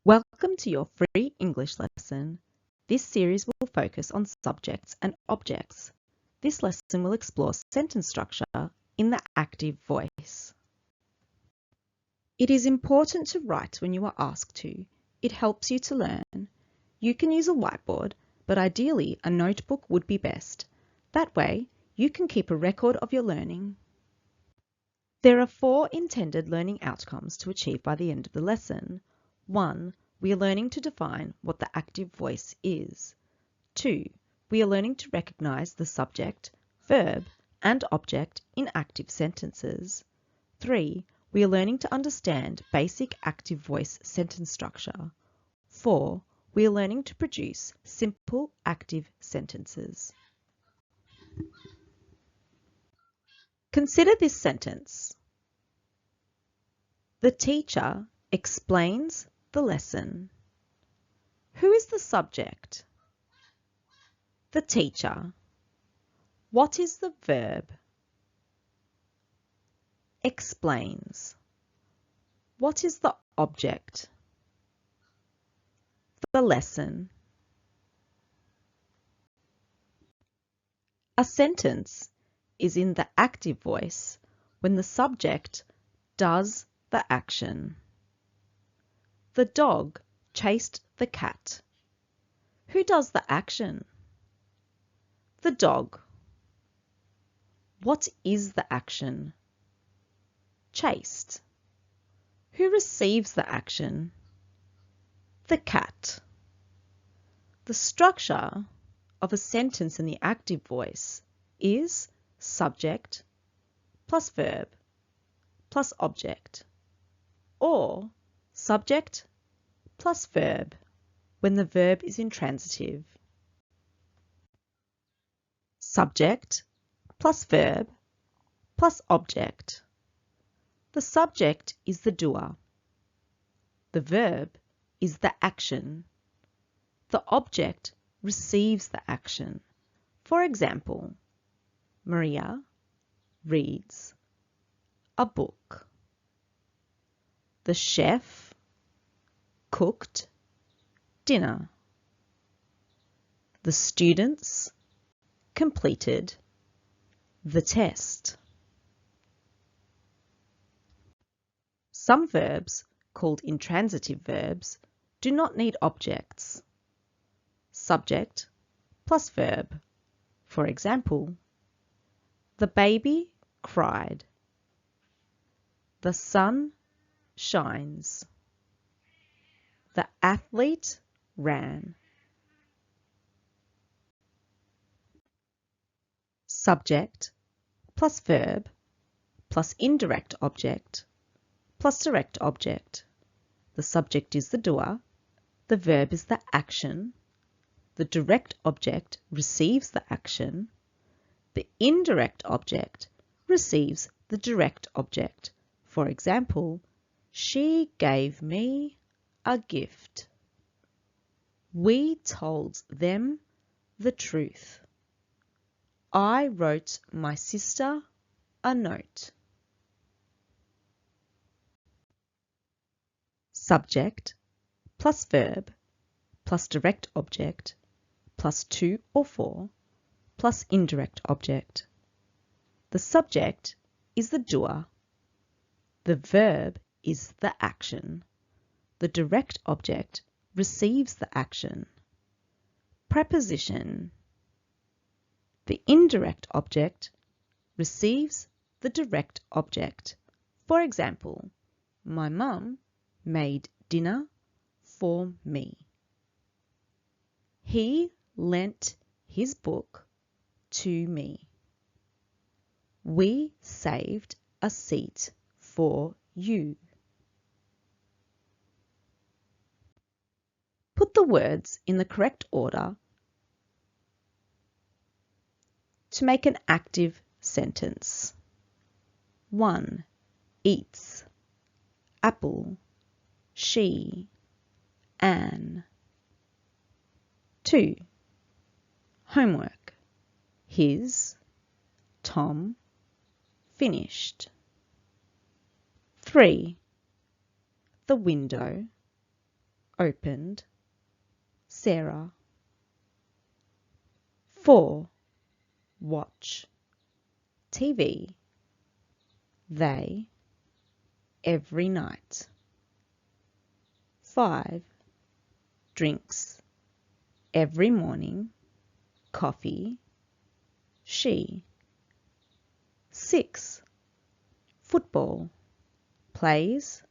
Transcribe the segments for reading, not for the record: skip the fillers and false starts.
Welcome to your free English lesson. This series will focus on subjects and objects. This lesson will explore sentence structure in the active voice. It is important to write when you are asked to. It helps you to learn. You can use a whiteboard, but ideally a notebook would be best. That way, you can keep a record of your learning. There are 4 intended learning outcomes to achieve by the end of the lesson. 1. We are learning to define what the active voice is. 2. We are learning to recognise the subject, verb, and object in active sentences. 3. We are learning to understand basic active voice sentence structure. 4. We are learning to produce simple active sentences. Consider this sentence. The teacher explains the lesson. Who is the subject? The teacher. What is the verb? Explains. What is the object? The lesson. A sentence is in the active voice when the subject does the action. The dog chased the cat. Who does the action? The dog. What is the action? Chased. Who receives the action? The cat. The structure of a sentence in the active voice is subject plus verb plus object, or subject plus verb when the verb is intransitive. Subject plus verb plus object. The subject is the doer. The verb is the action. The object receives the action. For example, Maria reads a book. The chef cooked dinner. The students completed the test. Some verbs, called intransitive verbs, do not need objects. Subject plus verb. For example, the baby cried. The sun shines. The athlete ran. Subject plus verb plus indirect object plus direct object. The subject is the doer. The verb is the action. The direct object receives the action. The indirect object receives the direct object. For example, she gave me a gift. We told them the truth. I wrote my sister a note. Subject plus verb plus direct object plus 2 or 4 plus indirect object. The subject is the doer. The verb is the action. The direct object receives the action. Preposition. The indirect object receives the direct object. For example, my mum made dinner for me. He lent his book to me. We saved a seat for you. Put the words in the correct order to make an active sentence. 1. Eats. Apple. She. Anne. 2. Homework. His. Tom. Finished. 3. The window. opened, Sarah. 4. Watch TV, they, every night. 5. Drinks, every morning, coffee, she. 6. Football, plays,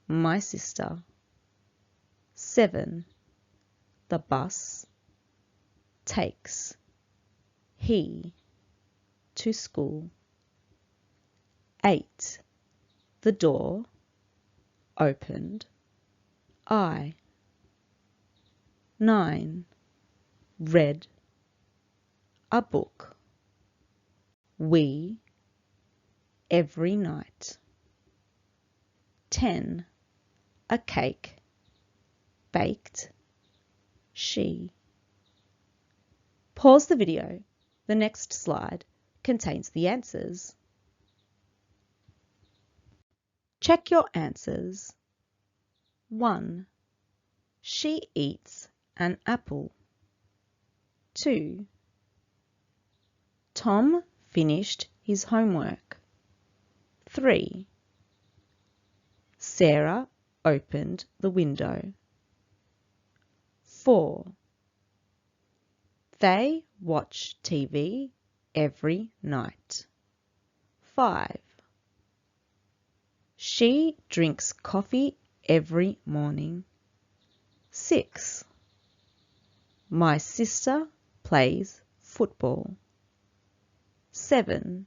my sister. 7. The bus, takes, he, to school. 8. The door, opened, I. 9. Read, a book, we, every night. 10. A cake, baked, she. Pause the video. The next slide contains the answers. Check your answers. 1. She eats an apple. 2. Tom finished his homework. 3. Sarah opened the window. 4. They watch TV every night. 5. She drinks coffee every morning. 6. My sister plays football. 7.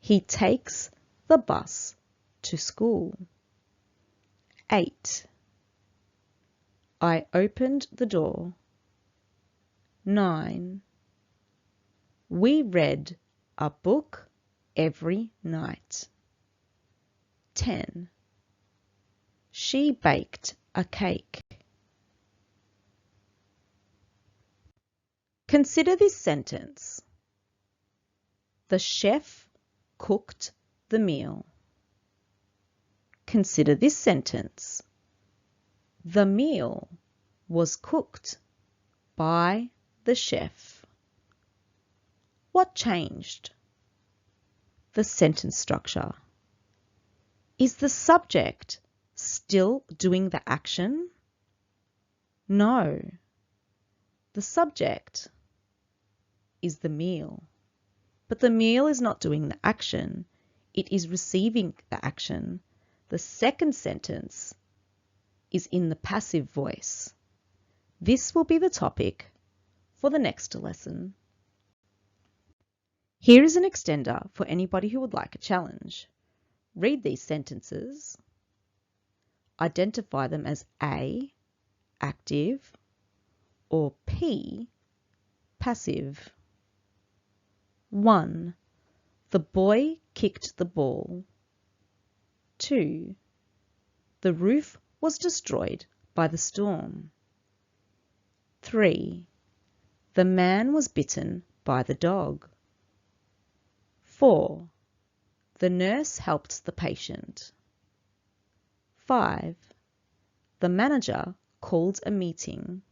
He takes the bus to school. 8. I opened the door. 9. We read a book every night. 10. She baked a cake. Consider this sentence. The chef cooked the meal. Consider this sentence. The meal was cooked by the chef. What changed? The sentence structure. Is the subject still doing the action? No. The subject is the meal, but the meal is not doing the action. It is receiving the action. The second sentence is in the passive voice. This will be the topic for the next lesson. Here is an extender for anybody who would like a challenge. Read these sentences. Identify them as A, active, or P, passive. 1. The boy kicked the ball. 2. The roof was destroyed by the storm. 3. The man was bitten by the dog. 4. The nurse helped the patient. 5. The manager called a meeting.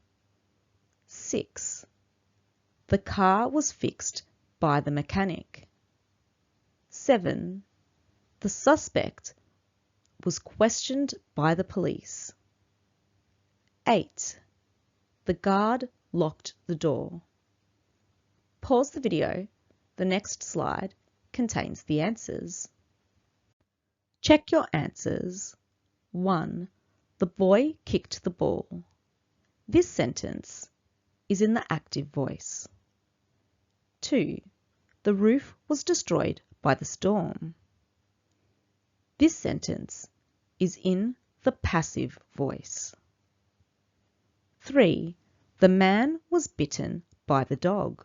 6. The car was fixed by the mechanic. 7. The suspect was questioned by the police. 8. The guard locked the door. Pause the video. The next slide contains the answers. Check your answers. 1. The boy kicked the ball. This sentence is in the active voice. 2. The roof was destroyed by the storm. This sentence is in the passive voice. 3. The man was bitten by the dog.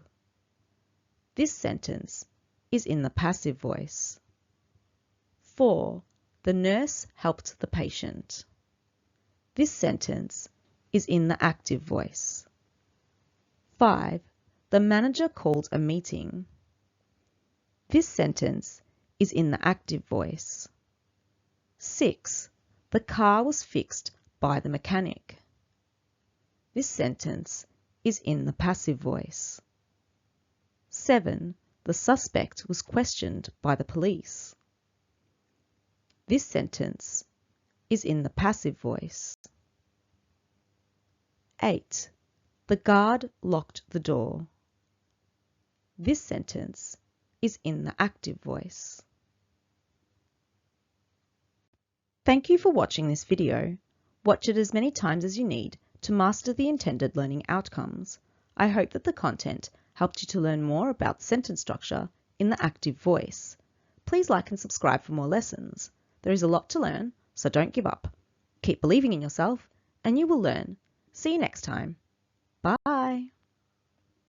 This sentence is in the passive voice. 4. The nurse helped the patient. This sentence is in the active voice. 5. The manager called a meeting. This sentence is in the active voice. 6. The car was fixed by the mechanic. This sentence is in the passive voice. 7. The suspect was questioned by the police. This sentence is in the passive voice. 8. The guard locked the door. This sentence is in the active voice. Thank you for watching this video. Watch it as many times as you need to master the intended learning outcomes. I hope that the content helped you to learn more about sentence structure in the active voice. Please like and subscribe for more lessons. There is a lot to learn, so don't give up. Keep believing in yourself and you will learn. See you next time. Bye.